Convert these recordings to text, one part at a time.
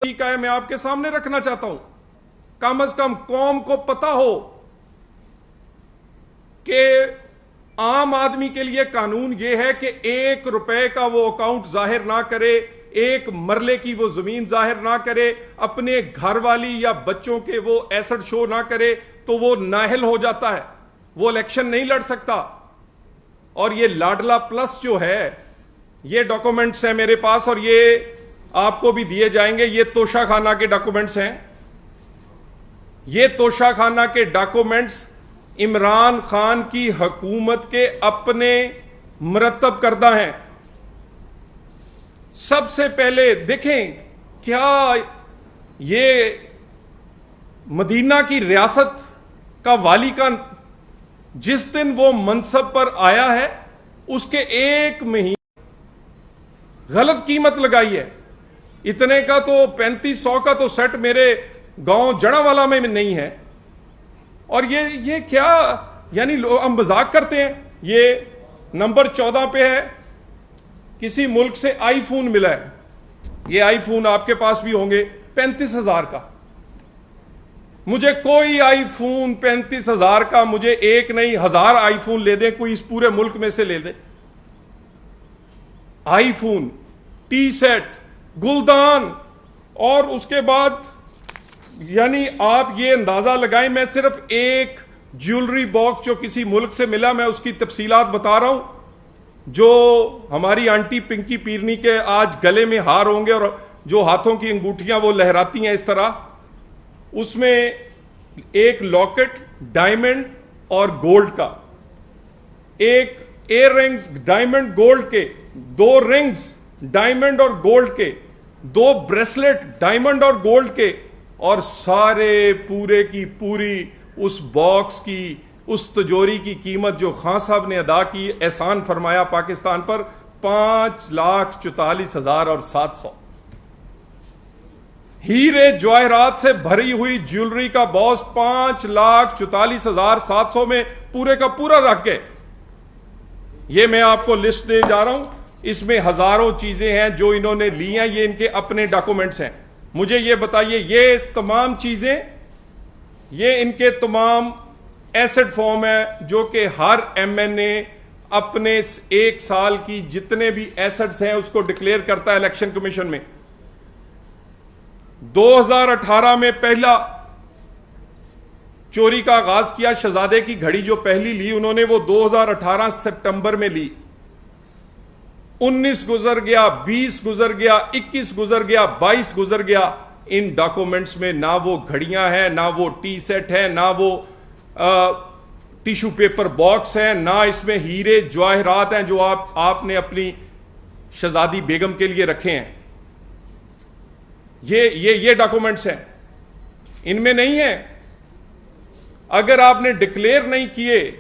طریقہ ہے میں آپ کے سامنے رکھنا چاہتا ہوں. کم از کم قوم کو پتا ہو کہ عام آدمی کے لیے قانون یہ ہے کہ 1 روپے کا وہ اکاؤنٹ ظاہر نہ کرے, 1 مرلے کی وہ زمین ظاہر نہ کرے, اپنے گھر والی یا بچوں کے وہ ایسٹ شو نہ کرے تو وہ نااہل ہو جاتا ہے, وہ الیکشن نہیں لڑ سکتا. اور یہ لاڈلا پلس جو ہے, یہ ڈاکومنٹس ہیں میرے پاس اور یہ آپ کو بھی دیے جائیں گے. یہ توشہ خانہ کے ڈاکومنٹس ہیں. یہ توشہ خانہ کے ڈاکومنٹس عمران خان کی حکومت کے اپنے مرتب کردہ ہیں. سب سے پہلے دیکھیں کیا یہ مدینہ کی ریاست کا والی کا جس دن وہ منصب پر آیا ہے اس کے 1 مہینے غلط قیمت لگائی ہے. اتنے کا تو 3500 کا تو سیٹ میرے گاؤں جڑا والا میں نہیں ہے. اور یہ کیا, یعنی ہم مذاق کرتے ہیں. یہ نمبر 14 پہ ہے, کسی ملک سے آئی فون ملا ہے. یہ آئی فون آپ کے پاس بھی ہوں گے 35,000 کا. مجھے کوئی آئی فون 35,000 کا, مجھے ایک نہیں 1000 آئی فون لے دیں, کوئی اس پورے ملک میں سے لے دیں. آئی فون, ٹی سیٹ, گلدان, اور اس کے بعد یعنی آپ یہ اندازہ لگائیں. میں صرف ایک جیولری باکس جو کسی ملک سے ملا, میں اس کی تفصیلات بتا رہا ہوں, جو ہماری آنٹی پنکی پیرنی کے آج گلے میں ہار ہوں گے اور جو ہاتھوں کی انگوٹھیاں وہ لہراتی ہیں اس طرح. اس میں ایک لاکٹ ڈائمنڈ اور گولڈ کا, ایک ایئر رنگز ڈائمنڈ گولڈ کے, 2 رنگز ڈائمنڈ اور گولڈ کے, 2 بریسلٹ ڈائمنڈ اور گولڈ کے, اور سارے پورے کی پوری اس باکس کی, اس تجوری کی قیمت جو خان صاحب نے ادا کی, احسان فرمایا پاکستان پر, 5,44,700. ہیرے جواہرات سے بھری ہوئی جیولری کا باکس 5,44,700 میں پورے کا پورا رکھ گئے. یہ میں آپ کو لسٹ دے جا رہا ہوں. اس میں ہزاروں چیزیں ہیں جو انہوں نے لی ہیں, یہ ان کے اپنے ڈاکومنٹس ہیں. مجھے یہ بتائیے, یہ تمام چیزیں, یہ ان کے تمام ایسٹ فارم ہے جو کہ ہر ایم این اے اپنے 1 سال کی جتنے بھی ایسٹس ہیں اس کو ڈکلیئر کرتا ہے الیکشن کمیشن میں. 2018 میں پہلا چوری کا آغاز کیا. شہزادے کی گھڑی جو پہلی لی انہوں نے, وہ 2018 سپٹمبر میں لی. 19 گزر گیا, 20 گزر گیا, 21 گزر گیا, 22 گزر گیا. ان ڈاکومنٹس میں نہ وہ گھڑیاں ہیں, نہ وہ ٹی سیٹ ہے, نہ وہ ٹیشو پیپر باکس ہے, نہ اس میں ہیرے جواہرات ہیں جو آپ نے اپنی شہزادی بیگم کے لیے رکھے ہیں. یہ ڈاکومنٹس ہیں, ان میں نہیں ہیں. اگر آپ نے ڈکلیئر نہیں کیے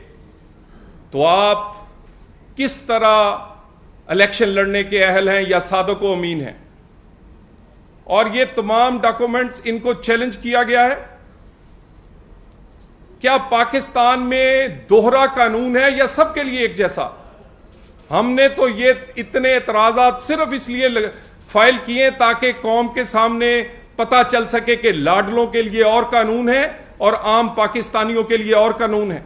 تو آپ کس طرح الیکشن لڑنے کے اہل ہیں یا صادق و امین ہیں؟ اور یہ تمام ڈاکومنٹس ان کو چیلنج کیا گیا ہے. کیا پاکستان میں دوہرا قانون ہے یا سب کے لیے ایک جیسا؟ ہم نے تو یہ اتنے اعتراضات صرف اس لیے فائل کیے تاکہ قوم کے سامنے پتہ چل سکے کہ لاڈلوں کے لیے اور قانون ہے اور عام پاکستانیوں کے لیے اور قانون ہے.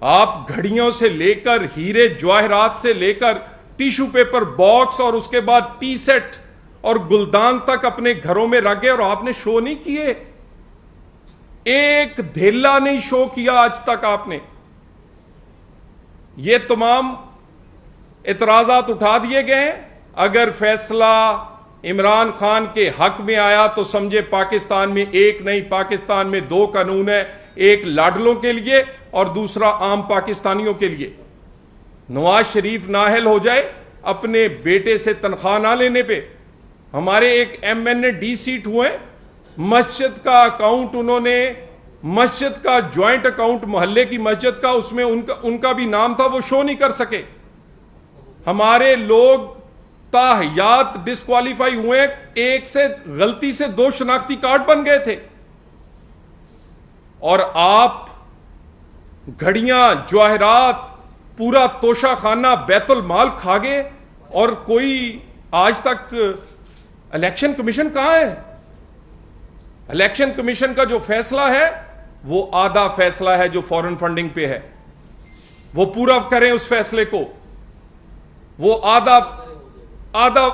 آپ گھڑیوں سے لے کر, ہیرے جواہرات سے لے کر, ٹیشو پیپر باکس اور اس کے بعد ٹی سیٹ اور گلدان تک اپنے گھروں میں رکھ گئے اور آپ نے شو نہیں کیے. ایک دھیلا نہیں شو کیا آج تک آپ نے. یہ تمام اعتراضات اٹھا دیے گئے. اگر فیصلہ عمران خان کے حق میں آیا تو سمجھے پاکستان میں ایک نہیں, پاکستان میں 2 قانون ہے, ایک لاڈلوں کے لیے اور دوسرا عام پاکستانیوں کے لیے. نواز شریف نااہل ہو جائے اپنے بیٹے سے تنخواہ نہ لینے پہ. ہمارے ایک ایم این اے ڈی سیٹ ہوئے, مسجد کا اکاؤنٹ انہوں نے, مسجد کا جوائنٹ اکاؤنٹ محلے کی مسجد کا, اس میں ان کا بھی نام تھا, وہ شو نہیں کر سکے. ہمارے لوگ تاحیات ڈسکوالیفائی ہوئے, ایک سے غلطی سے 2 شناختی کارڈ بن گئے تھے. اور آپ گھڑیاں, جواہرات, پورا توشہ خانہ بیت المال کھا گئے, اور کوئی آج تک الیکشن کمیشن کہاں ہے؟ الیکشن کمیشن کا جو فیصلہ ہے وہ آدھا فیصلہ ہے جو فورن فنڈنگ پہ ہے، وہ پورا کریں اس فیصلے کو. وہ آدھا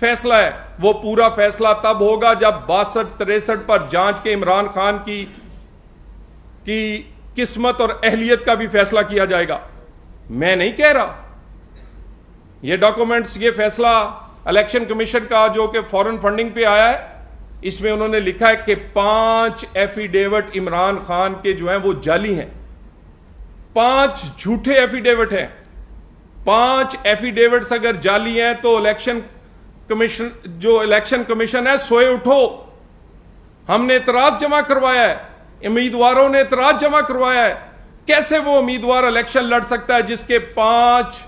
فیصلہ ہے، وہ پورا فیصلہ تب ہوگا جب 62-63 پر جانچ کے عمران خان کی قسمت اور اہلیت کا بھی فیصلہ کیا جائے گا. میں نہیں کہہ رہا. یہ ڈاکومنٹس، یہ فیصلہ الیکشن کمیشن کا جو کہ فورن فنڈنگ پہ آیا ہے، اس میں انہوں نے لکھا ہے کہ 5 ایفیڈیوٹ عمران خان کے جو ہیں وہ جعلی ہیں. 5 جھوٹے ایفیڈیوٹ ہیں. 5 ایفیڈیوٹس اگر جعلی ہیں تو الیکشن کمیشن ہے، سوئے اٹھو. ہم نے اعتراض جمع کروایا ہے، امیدواروں نے اعتراض جمع کروایا ہے. کیسے وہ امیدوار الیکشن لڑ سکتا ہے جس کے 5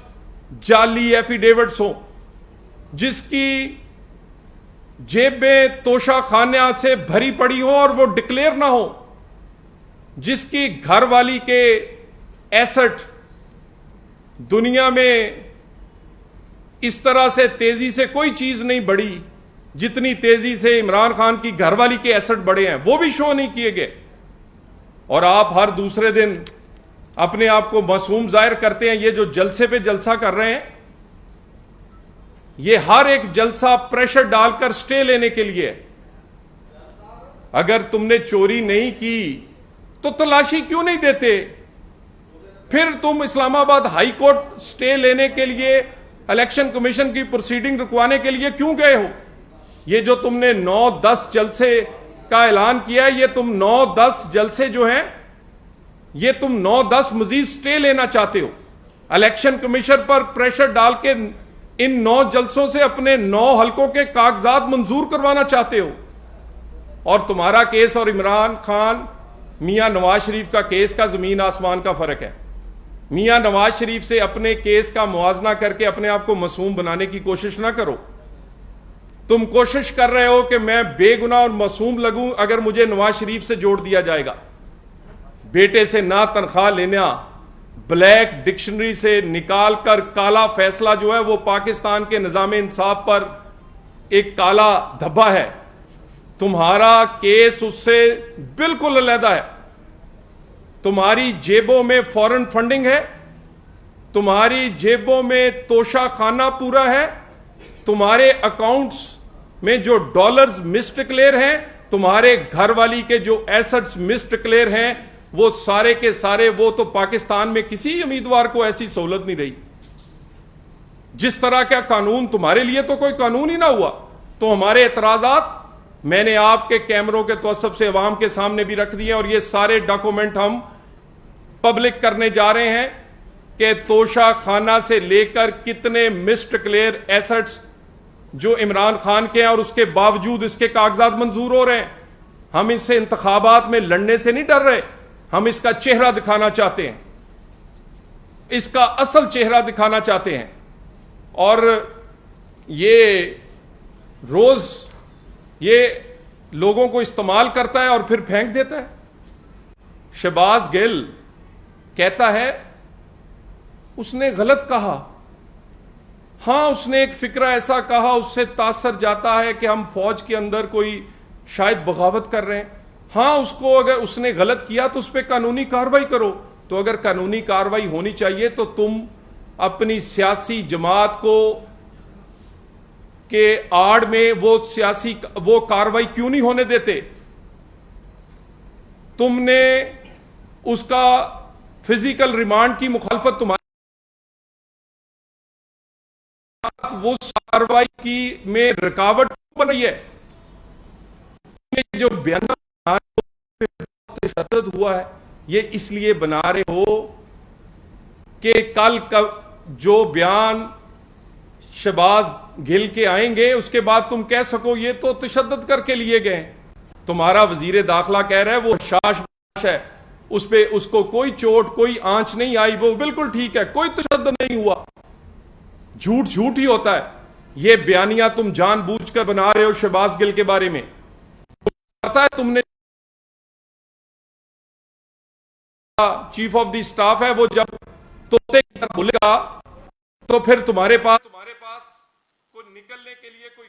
جعلی ایفیڈیوٹس ہوں، جس کی جیبیں توشہ خانہ سے بھری پڑی ہوں اور وہ ڈکلیئر نہ ہو، جس کی گھر والی کے ایسٹ دنیا میں اس طرح سے تیزی سے کوئی چیز نہیں بڑھی جتنی تیزی سے عمران خان کی گھر والی کے ایسٹ بڑھے ہیں، وہ بھی شو نہیں کیے گئے. اور آپ ہر دوسرے دن اپنے آپ کو معصوم ظاہر کرتے ہیں. یہ جو جلسے پہ جلسہ کر رہے ہیں، یہ ہر ایک جلسہ پریشر ڈال کر سٹے لینے کے لیے. اگر تم نے چوری نہیں کی تو تلاشی کیوں نہیں دیتے؟ پھر تم اسلام آباد ہائی کورٹ سٹے لینے کے لیے الیکشن کمیشن کی پروسیڈنگ رکوانے کے لیے کیوں گئے ہو؟ یہ جو تم نے 9-10 جلسے کا اعلان کیا ہے، یہ تم 9-10 جلسے جو ہیں، یہ تم 9-10 مزید سٹے لینا چاہتے ہو. الیکشن کمیشن پر پریشر ڈال کے ان 9 جلسوں سے اپنے 9 حلقوں کے کاغذات منظور کروانا چاہتے ہو. اور تمہارا کیس اور عمران خان میاں نواز شریف کا کیس کا زمین آسمان کا فرق ہے. میاں نواز شریف سے اپنے کیس کا موازنہ کر کے اپنے آپ کو معصوم بنانے کی کوشش نہ کرو. تم کوشش کر رہے ہو کہ میں بے گناہ اور معصوم لگوں اگر مجھے نواز شریف سے جوڑ دیا جائے گا. بیٹے سے نہ تنخواہ لینا، بلیک ڈکشنری سے نکال کر کالا فیصلہ جو ہے وہ پاکستان کے نظام انصاف پر ایک کالا دھبا ہے. تمہارا کیس اس سے بالکل علیحدہ ہے. تمہاری جیبوں میں فورن فنڈنگ ہے، تمہاری جیبوں میں توشہ خانہ پورا ہے، تمہارے اکاؤنٹس میں جو ڈالرز مس ڈکلیئر ہیں، تمہارے گھر والی کے جو ایسٹس مس ڈکلیئر ہیں، وہ سارے کے سارے، وہ تو پاکستان میں کسی امیدوار کو ایسی سہولت نہیں رہی. جس طرح کا قانون تمہارے لیے تو کوئی قانون ہی نہ ہوا. تو ہمارے اعتراضات میں نے آپ کے کیمروں کے توسط سے عوام کے سامنے بھی رکھ دیے، اور یہ سارے ڈاکومنٹ ہم پبلک کرنے جا رہے ہیں کہ توشہ خانہ سے لے کر کتنے مس ڈکلیئر ایسٹس جو عمران خان کے ہیں اور اس کے باوجود اس کے کاغذات منظور ہو رہے ہیں. ہم اس سے انتخابات میں لڑنے سے نہیں ڈر رہے، ہم اس کا چہرہ دکھانا چاہتے ہیں، اس کا اصل چہرہ دکھانا چاہتے ہیں. اور یہ روز یہ لوگوں کو استعمال کرتا ہے اور پھر پھینک دیتا ہے. شہباز گل کہتا ہے اس نے غلط کہا. ہاں، اس نے ایک فکرہ ایسا کہا، اس سے تاثر جاتا ہے کہ ہم فوج کے اندر کوئی شاید بغاوت کر رہے ہیں. ہاں، اس کو اگر اس نے غلط کیا تو اس پہ قانونی کارروائی کرو. تو اگر قانونی کارروائی ہونی چاہیے تو تم اپنی سیاسی جماعت کو کہ آڑ میں وہ کارروائی کیوں نہیں ہونے دیتے؟ تم نے اس کا فزیکل ریمانڈ کی مخالفت تمہاری وہ کارروائی کی میں رکاوٹ بن رہی ہے. جو بیان تشدد ہوا ہے یہ اس لیے بنا رہے ہو کہ کل جو بیان شہباز گل کے آئیں گے اس کے بعد تم کہہ سکو یہ تو تشدد کر کے لیے گئے. تمہارا وزیر داخلہ کہہ رہا ہے وہ شاش ہے، اس کو کوئی چوٹ کوئی آنچ نہیں آئی، وہ بالکل ٹھیک ہے، کوئی تشدد نہیں ہوا. جھوٹ جھوٹ ہی ہوتا ہے. یہ بیانیہ تم جان بوجھ کر بنا رہے ہو شہباز گل کے بارے میں. پتا ہے تم نے چیف آف دی سٹاف ہے، وہ جب طوطے کی طرح بولے گا تو پھر تمہارے پاس کوئی نکلنے کے لیے کوئی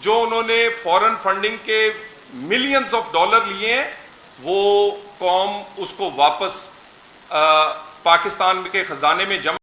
جو انہوں نے فورن فنڈنگ کے ملینز آف ڈالر لیے ہیں وہ قوم اس کو واپس پاکستان کے خزانے میں جمع